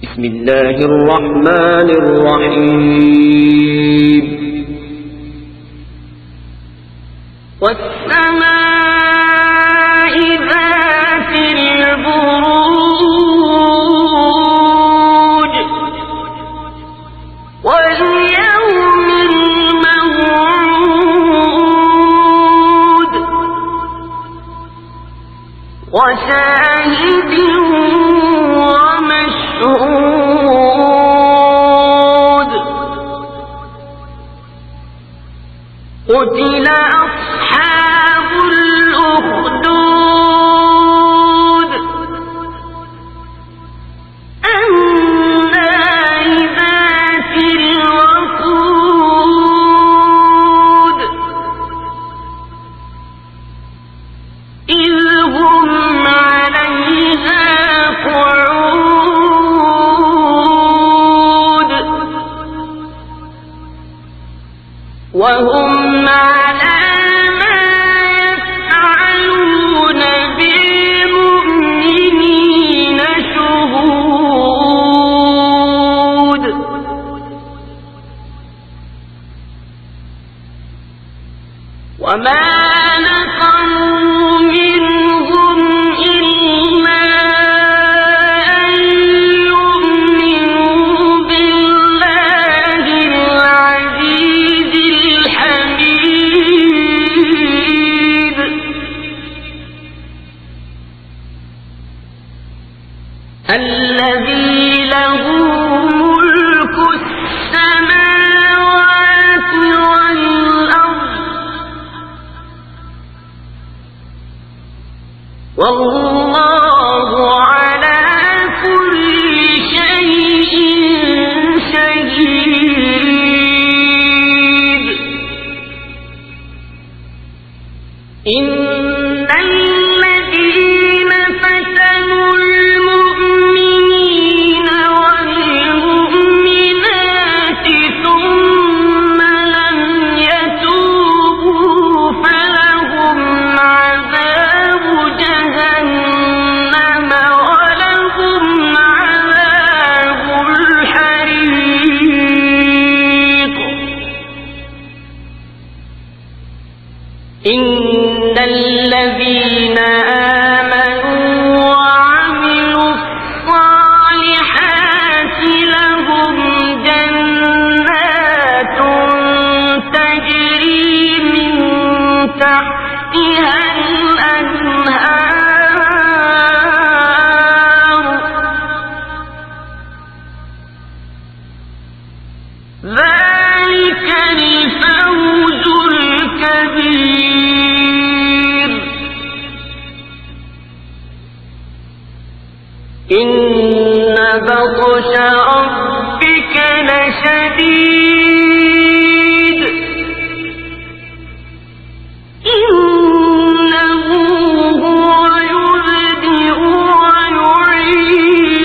بسم الله الرحمن الرحيم والسماء ذات البروج واليوم الموعود وشاهد ومشهود قتل أصحاب الأخدود النار ذات الوقود إذ هم عليها قعود وهم على ما يفعلون بالمؤمنين شهود وما نقموا منهم إلا أن يؤمنوا بالله العزيز الحميد الذي له ملك السماوات والأرض والله على كل شيء شهيد إن الذين فتنوا المؤمنين والمؤمنات ثم لم يتوبوا فلهم عذاب جهنم ولهم عذاب الحريق إن الذين آمنوا وعملوا الصالحات لهم جنات تجري من تحتها الأنهار ذلك الفوز الكبير إن بطش ربك لشديد إنه هو يبدئ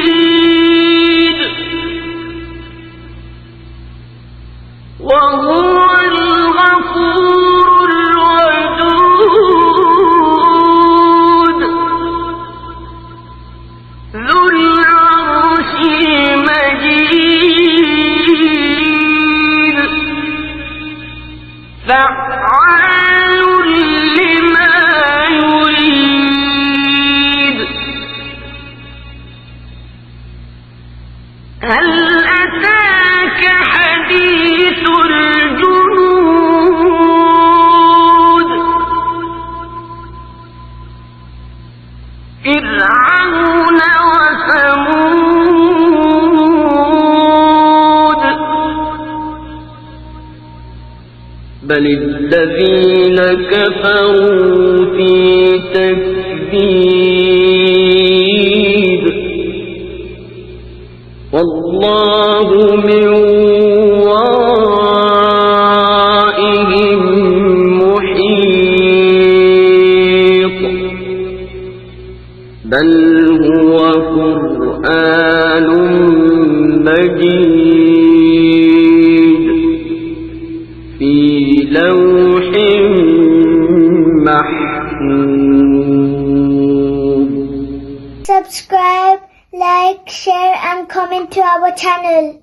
ويعيد وهو الغفور الودود ذو العرش المجيد فعال لما يريد هل أتاك حديث الجنود فرعون وثمود بل الذين كفروا في تكذيب والله من ورائهم محيط بل هو قرآن مجيد في لوح محفوظ. Subscribe, like, share and comment to our channel.